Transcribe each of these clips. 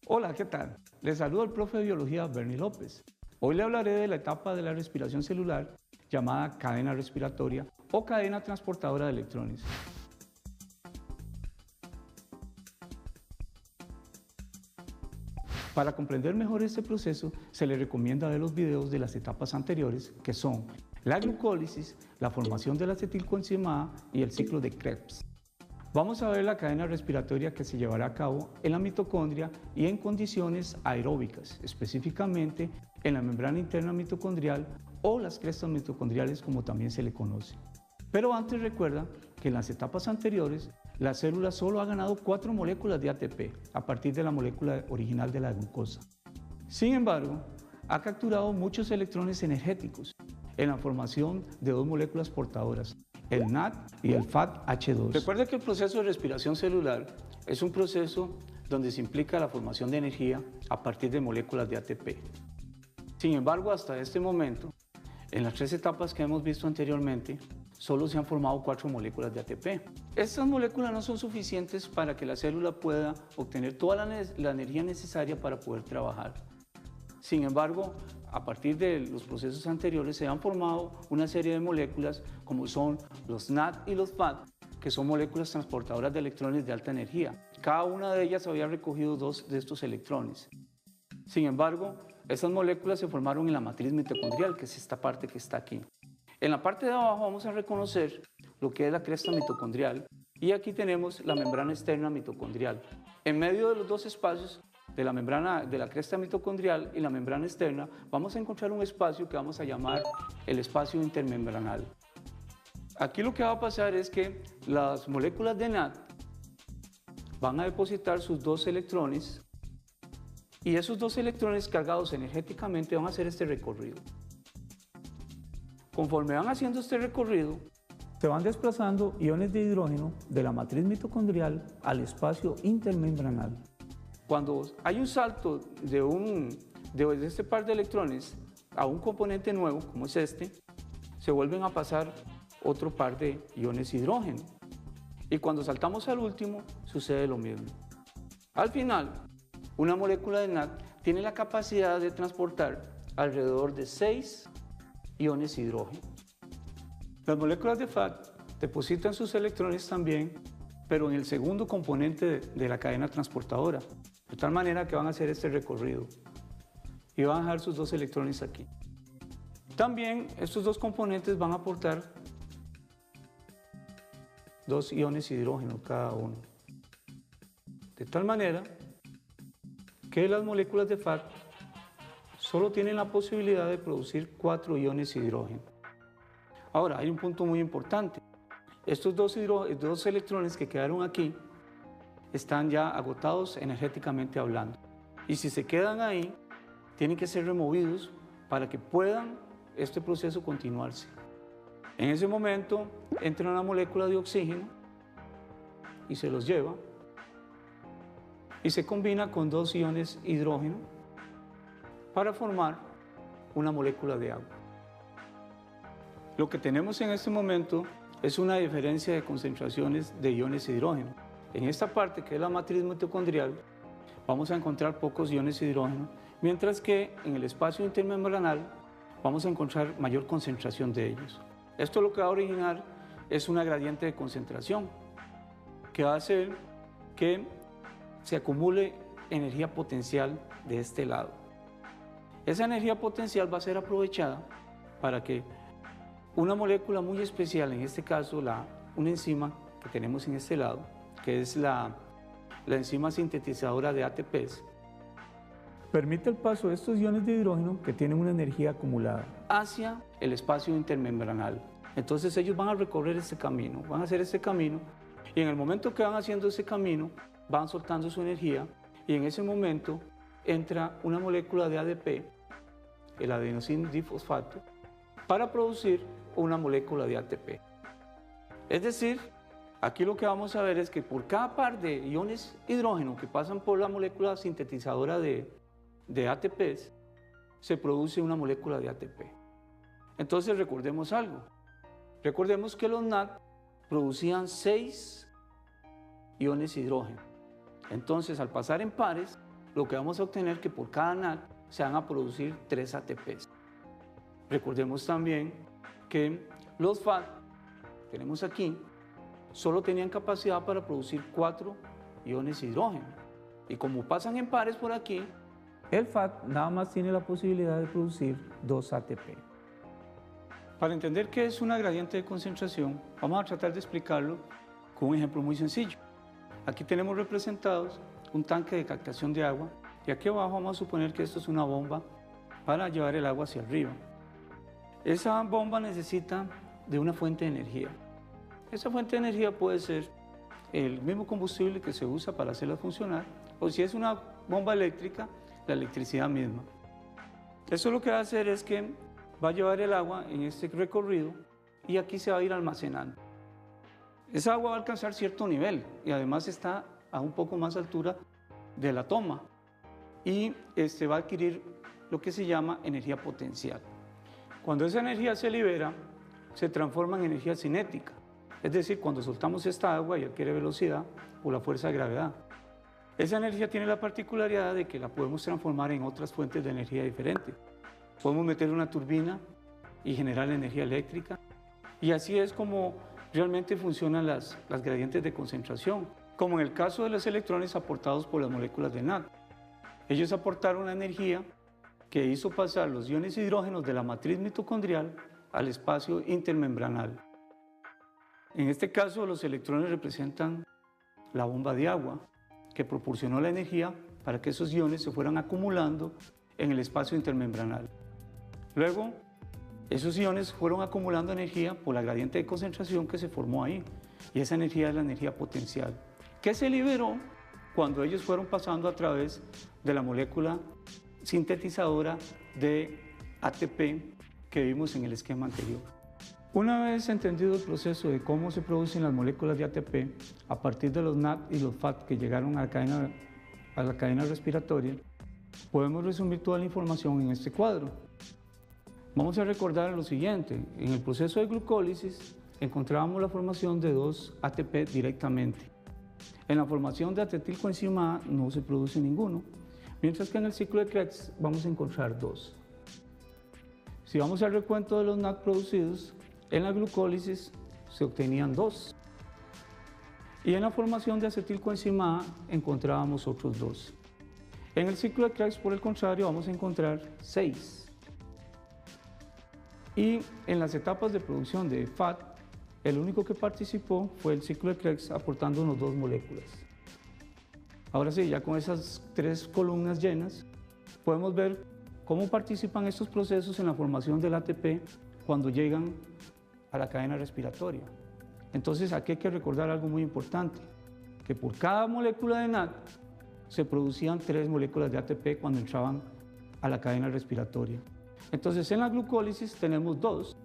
Hola, ¿qué tal? Les saluda el profe de biología Bernie López. Hoy le hablaré de la etapa de la respiración celular llamada cadena respiratoria o cadena transportadora de electrones. Para comprender mejor este proceso, se le recomienda ver los videos de las etapas anteriores, que son la glucólisis, la formación de la acetilcoenzima A y el ciclo de Krebs. Vamos a ver la cadena respiratoria que se llevará a cabo en la mitocondria y en condiciones aeróbicas, específicamente en la membrana interna mitocondrial o las crestas mitocondriales, como también se le conoce. Pero antes recuerda que en las etapas anteriores la célula solo ha ganado 4 moléculas de ATP a partir de la molécula original de la glucosa. Sin embargo, ha capturado muchos electrones energéticos en la formación de 2 moléculas portadoras, el NAD y el FADH2. Recuerda que el proceso de respiración celular es un proceso donde se implica la formación de energía a partir de moléculas de ATP. Sin embargo, hasta este momento, en las 3 etapas que hemos visto anteriormente, solo se han formado 4 moléculas de ATP. Estas moléculas no son suficientes para que la célula pueda obtener toda la energía necesaria para poder trabajar. Sin embargo, a partir de los procesos anteriores se han formado una serie de moléculas como son los NAD y los FAD, que son moléculas transportadoras de electrones de alta energía. Cada una de ellas había recogido 2 de estos electrones. Sin embargo, estas moléculas se formaron en la matriz mitocondrial, que es esta parte que está aquí. En la parte de abajo vamos a reconocer lo que es la cresta mitocondrial y aquí tenemos la membrana externa mitocondrial. En medio de los 2 espacios de la membrana de la cresta mitocondrial y la membrana externa vamos a encontrar un espacio que vamos a llamar el espacio intermembranal. Aquí lo que va a pasar es que las moléculas de NAD van a depositar sus 2 electrones y esos 2 electrones cargados energéticamente van a hacer este recorrido. Conforme van haciendo este recorrido, se van desplazando iones de hidrógeno de la matriz mitocondrial al espacio intermembranal. Cuando hay un salto de este par de electrones a un componente nuevo, como es este, se vuelven a pasar otro par de iones de hidrógeno. Y cuando saltamos al último, sucede lo mismo. Al final, una molécula de NAD tiene la capacidad de transportar alrededor de 6 iones de hidrógeno. Las moléculas de FAD depositan sus electrones también, pero en el segundo componente de la cadena transportadora, de tal manera que van a hacer este recorrido y van a dejar sus 2 electrones aquí. También estos 2 componentes van a aportar 2 iones de hidrógeno cada uno, de tal manera que las moléculas de FAD solo tienen la posibilidad de producir 4 iones de hidrógeno. Ahora, hay un punto muy importante. Estos 2 electrones que quedaron aquí están ya agotados energéticamente hablando. Y si se quedan ahí, tienen que ser removidos para que puedan este proceso continuarse. En ese momento entra una molécula de oxígeno y se los lleva y se combina con 2 iones hidrógeno para formar una molécula de agua. Lo que tenemos en este momento es una diferencia de concentraciones de iones de hidrógeno. En esta parte, que es la matriz mitocondrial, vamos a encontrar pocos iones de hidrógeno, mientras que en el espacio intermembranal vamos a encontrar mayor concentración de ellos. Esto lo que va a originar es una gradiente de concentración, que va a hacer que se acumule energía potencial de este lado. Esa energía potencial va a ser aprovechada para que una molécula muy especial, en este caso una enzima que tenemos en este lado, que es la enzima sintetizadora de ATPs, permite el paso de estos iones de hidrógeno que tienen una energía acumulada hacia el espacio intermembranal. Entonces ellos van a recorrer este camino, van a hacer este camino y en el momento que van haciendo ese camino van soltando su energía y en ese momento entra una molécula de ADP, el adenosín difosfato, para producir una molécula de ATP. Es decir, aquí lo que vamos a ver es que por cada par de iones hidrógeno que pasan por la molécula sintetizadora de ATPs, se produce una molécula de ATP. Entonces recordemos algo. Recordemos que los NAD producían 6 iones de hidrógeno. Entonces, al pasar en pares, lo que vamos a obtener es que por cada NAT se van a producir 3 ATPs. Recordemos también que los FAT, tenemos aquí, solo tenían capacidad para producir 4 iones de hidrógeno. Y como pasan en pares por aquí, el FAT nada más tiene la posibilidad de producir 2 ATP. Para entender qué es una gradiente de concentración, vamos a tratar de explicarlo con un ejemplo muy sencillo. Aquí tenemos representados un tanque de captación de agua y aquí abajo vamos a suponer que esto es una bomba para llevar el agua hacia arriba. Esa bomba necesita de una fuente de energía. Esa fuente de energía puede ser el mismo combustible que se usa para hacerla funcionar, o si es una bomba eléctrica, la electricidad misma. Eso lo que va a hacer es que va a llevar el agua en este recorrido y aquí se va a ir almacenando. Esa agua va a alcanzar cierto nivel y además está a un poco más altura de la toma y va a adquirir lo que se llama energía potencial. Cuando esa energía se libera, se transforma en energía cinética, es decir, cuando soltamos esta agua y adquiere velocidad por la fuerza de gravedad. Esa energía tiene la particularidad de que la podemos transformar en otras fuentes de energía diferentes. Podemos meter una turbina y generar energía eléctrica y así es como realmente funcionan las gradientes de concentración, como en el caso de los electrones aportados por las moléculas de NAD. Ellos aportaron la energía que hizo pasar los iones hidrógenos de la matriz mitocondrial al espacio intermembranal. En este caso, los electrones representan la bomba de agua que proporcionó la energía para que esos iones se fueran acumulando en el espacio intermembranal. Luego, esos iones fueron acumulando energía por la gradiente de concentración que se formó ahí, y esa energía es la energía potencial, que se liberó cuando ellos fueron pasando a través de la molécula sintetizadora de ATP que vimos en el esquema anterior. Una vez entendido el proceso de cómo se producen las moléculas de ATP a partir de los NAD y los FAT que llegaron a la cadena respiratoria, podemos resumir toda la información en este cuadro. Vamos a recordar lo siguiente: en el proceso de glucólisis encontrábamos la formación de 2 ATP directamente. En la formación de acetilcoenzima A no se produce ninguno, mientras que en el ciclo de Krebs vamos a encontrar 2. Si vamos al recuento de los NAD producidos, en la glucólisis se obtenían 2. Y en la formación de acetilcoenzima A encontrábamos otros 2. En el ciclo de Krebs, por el contrario, vamos a encontrar 6. Y en las etapas de producción de FAT, el único que participó fue el ciclo de Krebs aportándonos 2 moléculas. Ahora sí, ya con esas 3 columnas llenas, podemos ver cómo participan estos procesos en la formación del ATP cuando llegan a la cadena respiratoria. Entonces aquí hay que recordar algo muy importante, que por cada molécula de NAD se producían 3 moléculas de ATP cuando entraban a la cadena respiratoria. Entonces en la glucólisis tenemos 2,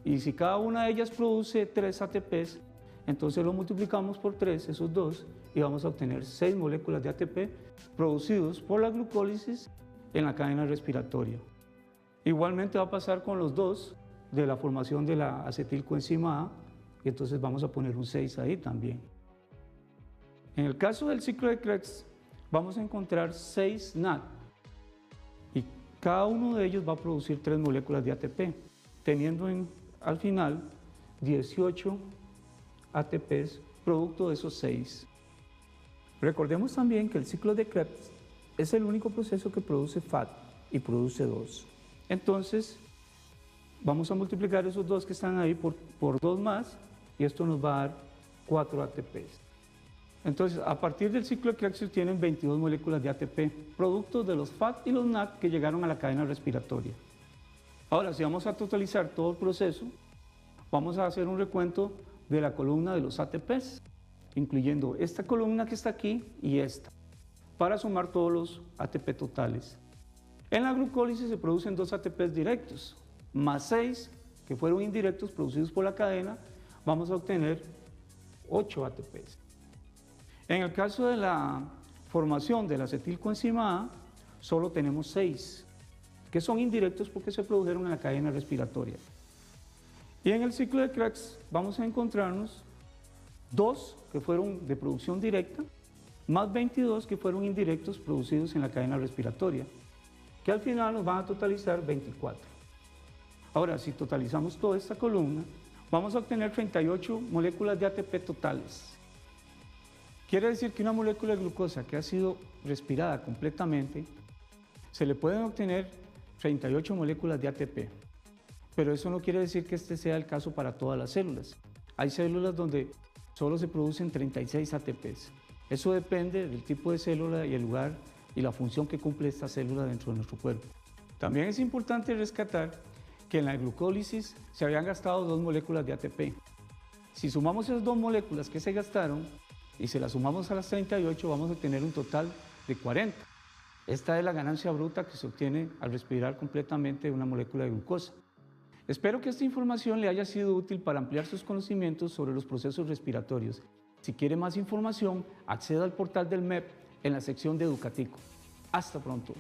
y si cada una de ellas produce 3 ATPs, entonces lo multiplicamos por 3, esos 2, y vamos a obtener 6 moléculas de ATP producidos por la glucólisis en la cadena respiratoria. Igualmente va a pasar con los 2 de la formación de la acetilcoenzima A, y entonces vamos a poner un 6 ahí también. En el caso del ciclo de Krebs, vamos a encontrar 6 NAD, y cada uno de ellos va a producir 3 moléculas de ATP, teniendo al final 18 ATPs producto de esos 6. Recordemos también que el ciclo de Krebs es el único proceso que produce FAT y produce 2. Entonces, vamos a multiplicar esos 2 que están ahí por 2 más, y esto nos va a dar 4 ATPs. Entonces, a partir del ciclo de Krebs se tienen 22 moléculas de ATP, productos de los FAT y los NAD que llegaron a la cadena respiratoria. Ahora, si vamos a totalizar todo el proceso, vamos a hacer un recuento de la columna de los ATPs, incluyendo esta columna que está aquí y esta, para sumar todos los ATP totales. En la glucólisis se producen 2 ATPs directos, más 6 que fueron indirectos producidos por la cadena, vamos a obtener 8 ATPs. En el caso de la formación de la acetilcoenzima A, solo tenemos 6, que son indirectos porque se produjeron en la cadena respiratoria. Y en el ciclo de Krebs vamos a encontrarnos 2 que fueron de producción directa más 22 que fueron indirectos producidos en la cadena respiratoria, que al final nos van a totalizar 24. Ahora, si totalizamos toda esta columna, vamos a obtener 38 moléculas de ATP totales. Quiere decir que una molécula de glucosa que ha sido respirada completamente, se le pueden obtener 38 moléculas de ATP. Pero eso no quiere decir que este sea el caso para todas las células. Hay células donde solo se producen 36 ATPs. Eso depende del tipo de célula y el lugar y la función que cumple esta célula dentro de nuestro cuerpo. También es importante rescatar que en la glucólisis se habían gastado 2 moléculas de ATP. Si sumamos esas 2 moléculas que se gastaron y se las sumamos a las 38, vamos a tener un total de 40. Esta es la ganancia bruta que se obtiene al respirar completamente una molécula de glucosa. Espero que esta información le haya sido útil para ampliar sus conocimientos sobre los procesos respiratorios. Si quiere más información, acceda al portal del MEP en la sección de Educatico. Hasta pronto.